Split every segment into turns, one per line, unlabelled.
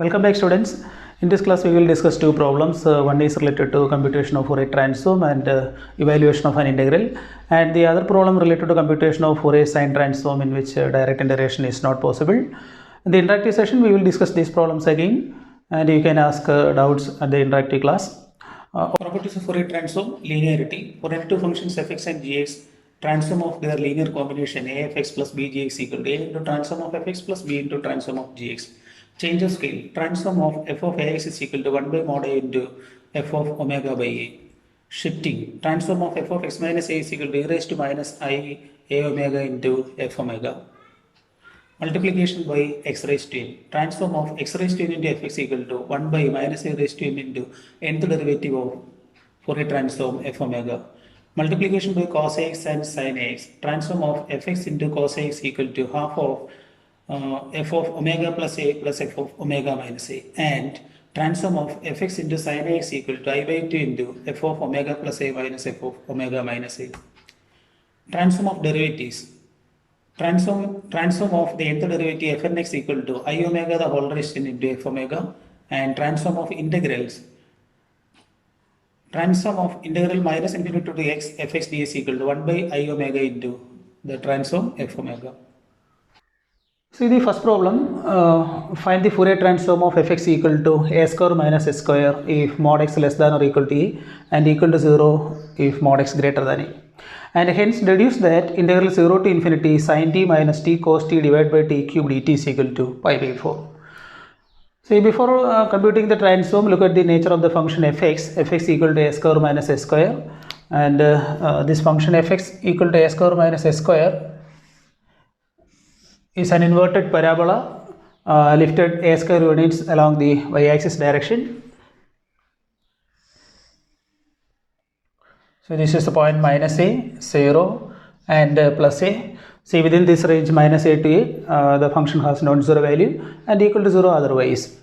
Welcome back, students. In this class, we will discuss two problems. One is related to computation of Fourier transform and evaluation of an integral, and the other problem related to computation of Fourier sine transform, in which direct integration is not possible. In the interactive session, we will discuss these problems again, and you can ask doubts at the interactive class. Properties of Fourier transform: linearity. For any two functions fx and gx, transform of their linear combination afx plus bgx equal to a into transform of fx plus b into transform of gx. Change of scale. Transform of f of ax is equal to 1 by mod a into f of omega by a. Shifting. Transform of f of x minus a is equal to e raised to minus I a omega into f omega. Multiplication by x raised to n. Transform of x raised to n into fx equal to 1 by minus a raised to n into nth derivative of Fourier transform f omega. Multiplication by cos ax and sin ax. Transform of fx into cos ax equal to half of f of omega plus a plus f of omega minus a, and transform of fx into sin ax equal to I by 2 into f of omega plus a minus f of omega minus a. Transform of derivatives. Transform of the nth derivative fnx equal to I omega the whole raised to n into f omega, and transform of integrals. Transform of integral minus infinity to x fx ds equal to 1 by I omega into the transform f omega. See the first problem, find the Fourier transform of fx equal to a square minus s square if mod x less than or equal to e and equal to 0 if mod x greater than e. And hence deduce that integral 0 to infinity sin t minus t cos t divided by t cube dt is equal to pi by 4. See, before computing the transform, look at the nature of the function fx equal to a square minus s square, and this function fx equal to a square minus s square is an inverted parabola lifted a square units along the y-axis direction. So this is the point minus a, 0 and plus a. See, within this range minus a to a, the function has non-zero value and equal to 0 otherwise.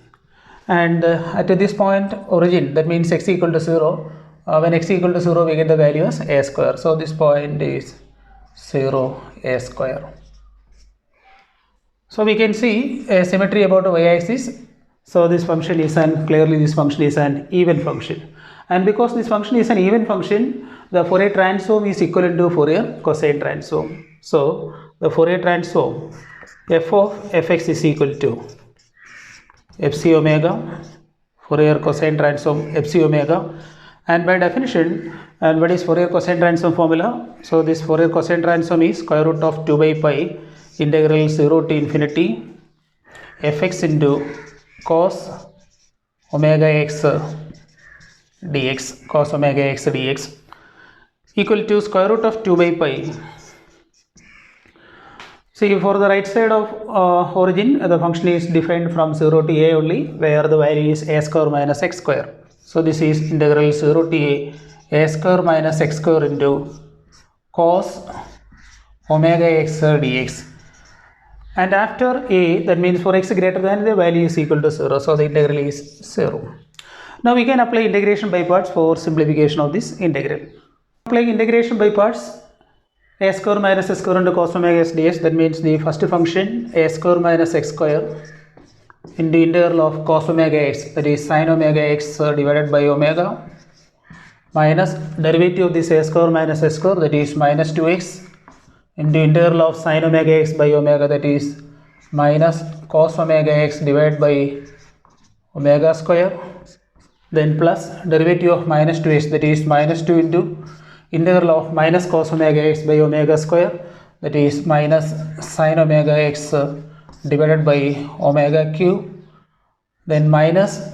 And at this point origin, that means x equal to 0, when x equal to 0 we get the value as a square. So this point is 0 a square. So we can see a symmetry about the y-axis. So this function is clearly this function is an even function. And because this function is an even function, the Fourier transform is equivalent to Fourier cosine transform. So the Fourier transform f of fx is equal to fc omega, Fourier cosine transform fc omega. And by definition, and what is Fourier cosine transform formula? So this Fourier cosine transform is square root of 2 by pi integral 0 to infinity fx into cos omega x dx, cos omega x dx equal to square root of 2 by pi. See, for the right side of origin, the function is defined from 0 to a only, where the value is a square minus x square. So this is integral 0 to a square minus x square into cos omega x dx. And after a, that means for x greater than, the value is equal to 0. So the integral is 0. Now we can apply integration by parts for simplification of this integral. Applying integration by parts, a square minus s square into cos omega x dx, that means the first function a square minus x square into integral of cos omega x, that is sin omega x divided by omega, minus derivative of this a square minus s square, that is minus 2x, into integral of sin omega x by omega, that is minus cos omega x divided by omega square, then plus derivative of minus 2x, that is minus 2 into integral of minus cos omega x by omega square, that is minus sin omega x divided by omega cube, then minus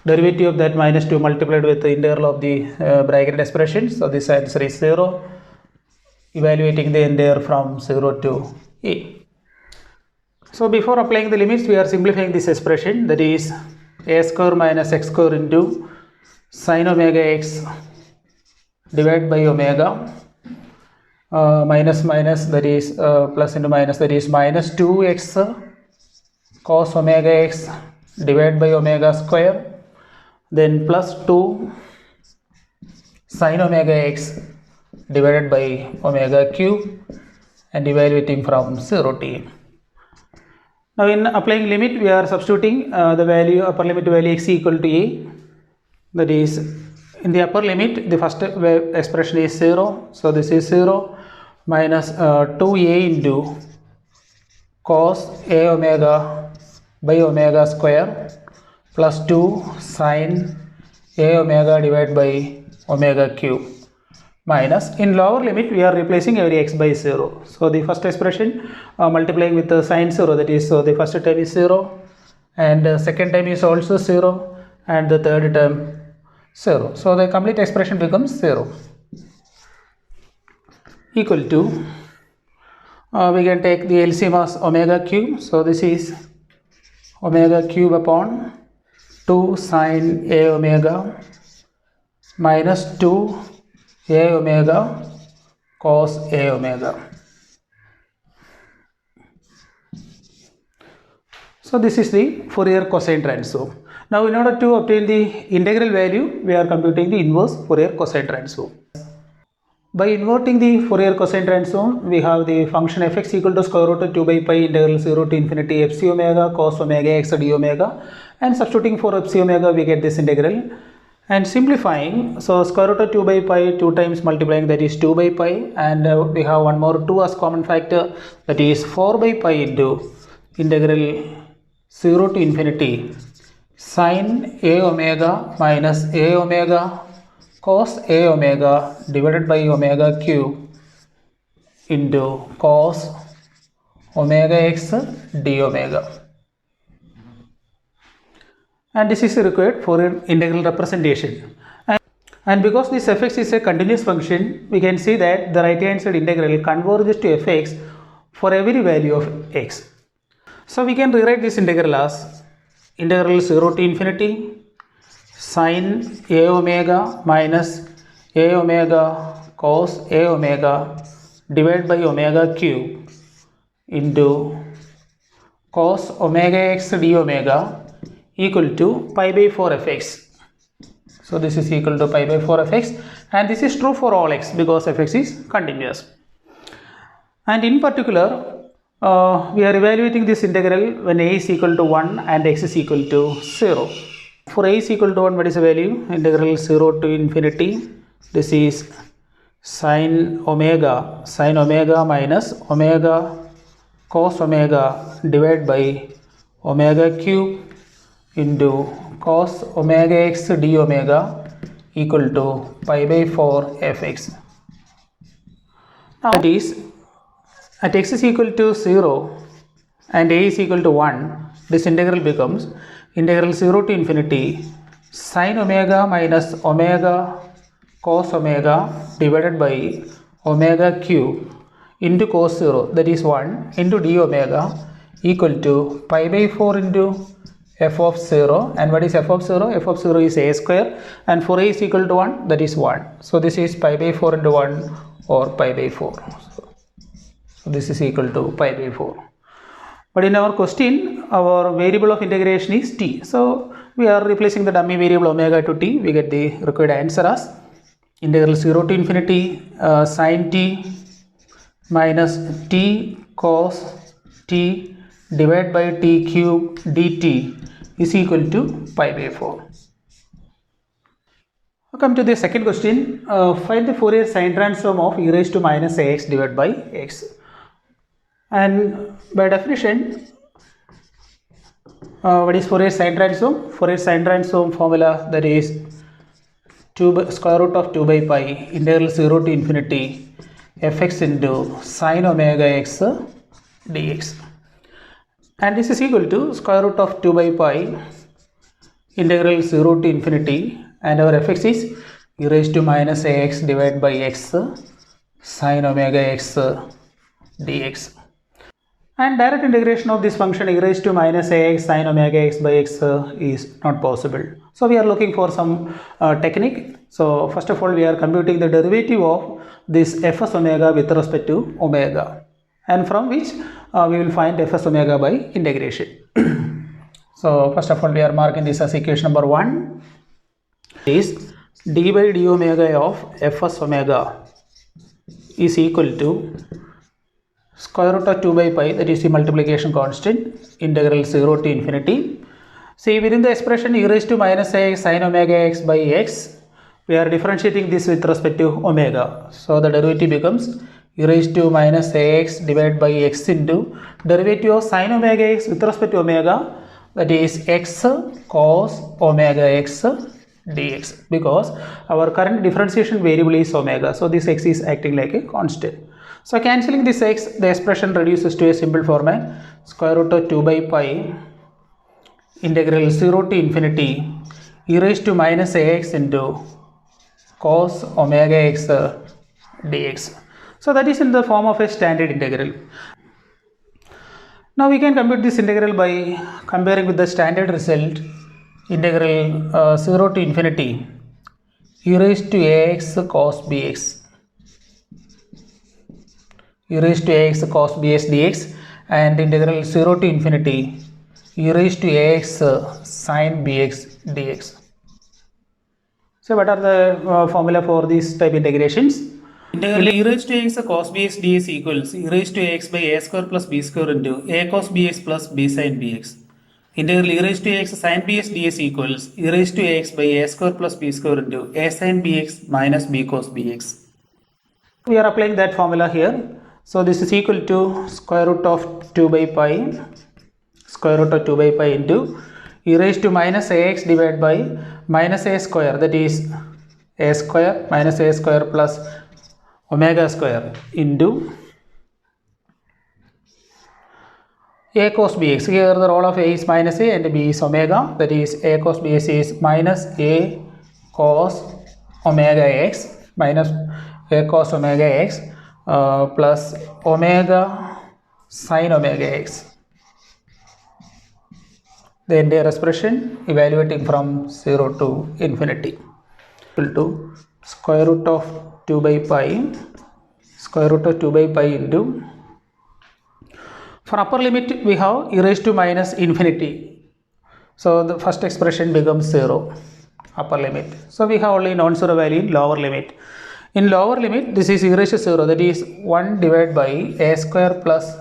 derivative of that minus 2 multiplied with the integral of the bracketed expression. So this answer is 0, evaluating the entire from 0 to a. So before applying the limits, we are simplifying this expression, that is a square minus x square into sin omega x divided by omega, minus minus, that is plus into minus, that is minus 2x cos omega x divided by omega square, then plus 2 sin omega x divided by omega cube, and evaluating from 0 to a. Now in applying limit, we are substituting the value, upper limit value x equal to a. That is, in the upper limit, the first expression is 0. So this is 0 minus 2a into cos a omega by omega square plus 2 sin a omega divided by omega cube minus, in lower limit we are replacing every x by 0. So the first expression multiplying with the sin 0, that is, so the first term is 0 and the second term is also 0 and the third term 0. So the complete expression becomes 0 equal to, we can take the LCM as omega cube. So this is omega cube upon 2 sin a omega minus 2 a omega cos a omega. So this is the Fourier cosine transform. Now in order to obtain the integral value, we are computing the inverse Fourier cosine transform. By inverting the Fourier cosine transform, we have the function fx equal to square root of 2 by pi integral 0 to infinity fc omega cos omega x d omega, and substituting for fc omega we get this integral. And simplifying, so square root of 2 by pi 2 times multiplying, that is 2 by pi, and we have one more 2 as common factor, that is 4 by pi into integral 0 to infinity sin a omega minus a omega cos a omega divided by omega cube into cos omega x d omega. And this is required for an integral representation. And because this fx is a continuous function, we can see that the right hand side integral converges to fx for every value of x. So we can rewrite this integral as integral 0 to infinity sin a omega minus a omega cos a omega divided by omega cube into cos omega x d omega equal to pi by 4 fx. So this is equal to pi by 4 fx, and this is true for all x because fx is continuous. And in particular, we are evaluating this integral when a is equal to 1 and x is equal to 0. For a is equal to 1, what is the value? Integral 0 to infinity, this is sin omega minus omega cos omega divided by omega cube into cos omega x d omega equal to pi by 4 fx. Now that is, at x is equal to 0 and a is equal to 1, this integral becomes integral 0 to infinity sin omega minus omega cos omega divided by omega cube into cos 0, that is 1, into d omega equal to pi by 4 into f of 0. And what is f of 0? F of 0 is a square, and for a is equal to 1, that is 1. So this is pi by 4 into 1 or pi by 4. So this is equal to pi by 4. But in our question, our variable of integration is t. So we are replacing the dummy variable omega to t. We get the required answer as integral 0 to infinity sin t minus t cos t divided by t cube dt is equal to pi by 4. Come to the second question. Find the Fourier sine transform of e raised to minus ax divided by x. And by definition, what is Fourier sine transform? Fourier sine transform formula, that is square root of 2 by pi integral 0 to infinity fx into sin omega x dx. And this is equal to square root of 2 by pi integral 0 to infinity, and our fx is e raised to minus ax divided by x sin omega x dx. And direct integration of this function e raised to minus ax sin omega x by x is not possible. So we are looking for some technique. So first of all, we are computing the derivative of this fs omega with respect to omega, and from which we will find fs omega by integration. So first of all, we are marking this as equation number 1 is d by d omega of fs omega is equal to square root of 2 by pi, that is the multiplication constant, integral 0 to infinity. See, within the expression e raised to minus ax sin omega x by x, we are differentiating this with respect to omega. So the derivative becomes e raised to minus ax divided by x into derivative of sin omega x with respect to omega, that is x cos omega x dx, because our current differentiation variable is omega, so this x is acting like a constant. So cancelling this x, the expression reduces to a simple format, square root of 2 by pi integral 0 to infinity e raised to minus ax into cos omega x dx. So that is in the form of a standard integral. Now we can compute this integral by comparing with the standard result, integral 0 to infinity e raised to ax cos bx, e raised to ax cos bx dx, and integral 0 to infinity e raised to ax sin bx dx. So what are the formula for these type integrations? Integral e raised to ax cos bx dx equals e raised to ax by a square plus b square into a cos bx plus b sin bx. Integral e raised to ax sin bx ds equals e raised to ax by a square plus b square into a sin bx minus b cos bx. We are applying that formula here. So this is equal to square root of 2 by pi, square root of 2 by pi into e raised to minus ax divided by minus a square, that is a square minus a square plus omega square into a cos bx. Here the role of a is minus a and b is omega, that is a cos bx is minus a cos omega x minus a cos omega x plus omega sin omega x. The entire expression evaluating from 0 to infinity equal to square root of 2 by pi, square root of 2 by pi into, for upper limit we have e raised to minus infinity, so the first expression becomes 0, upper limit. So we have only non-zero value in lower limit. In lower limit, this is e raised to 0, that is 1 divided by a square plus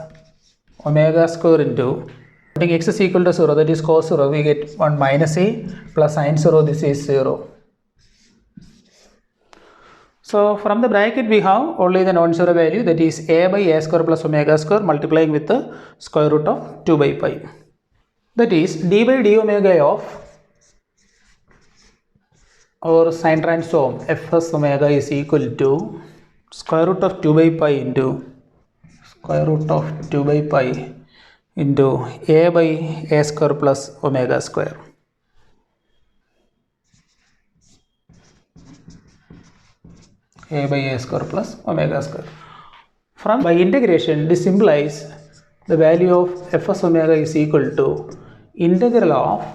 omega square into, putting x is equal to 0, that is cos 0, we get 1 minus a plus sin 0, this is 0. So from the bracket we have only the non-zero value, that is a by a square plus omega square multiplying with the square root of 2 by pi. That is d by d omega of our sine transform fs omega is equal to square root of 2 by pi into square root of 2 by pi into a by a square plus omega square. A by a square plus omega square. From by integration, this implies the value of fs omega is equal to integral of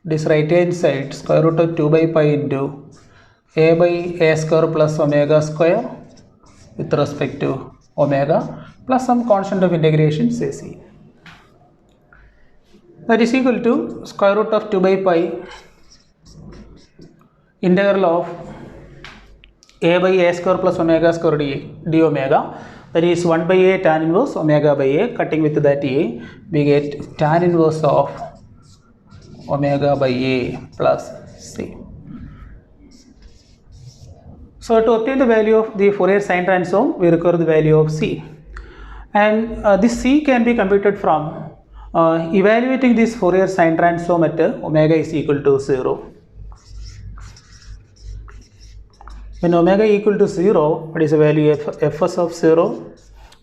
this right hand side square root of 2 by pi into a by a square plus omega square with respect to omega plus some constant of integration, say c. That is equal to square root of 2 by pi integral of a by a square plus omega square d omega, that is 1 by a tan inverse omega by a, cutting with that a we get tan inverse of omega by a plus c. So to obtain the value of the Fourier sine transform, we require the value of c, and this c can be computed from evaluating this Fourier sine transform at omega is equal to 0. When omega equal to 0, what is the value of fs of 0?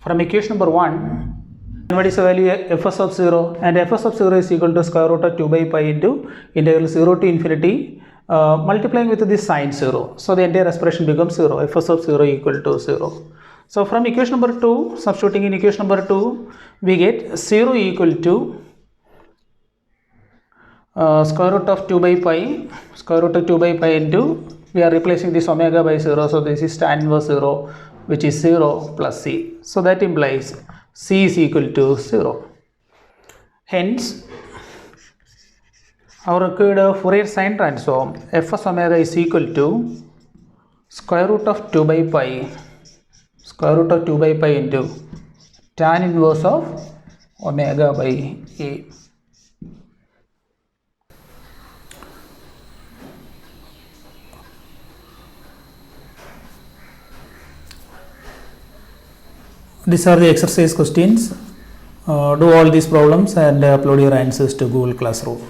From equation number 1, what is the value of fs of 0? And fs of 0 is equal to square root of 2 by pi into integral 0 to infinity multiplying with this sine 0. So the entire expression becomes 0, fs of 0 equal to 0. So from equation number 2, substituting in equation number 2, we get 0 equal to square root of 2 by pi, square root of 2 by pi into, we are replacing this omega by 0, so this is tan inverse 0, which is 0 plus c. So that implies c is equal to 0. Hence, our required Fourier sine transform fs omega is equal to square root of 2 by pi, square root of 2 by pi into tan inverse of omega by A. These are the exercise questions. Do all these problems and upload your answers to Google Classroom.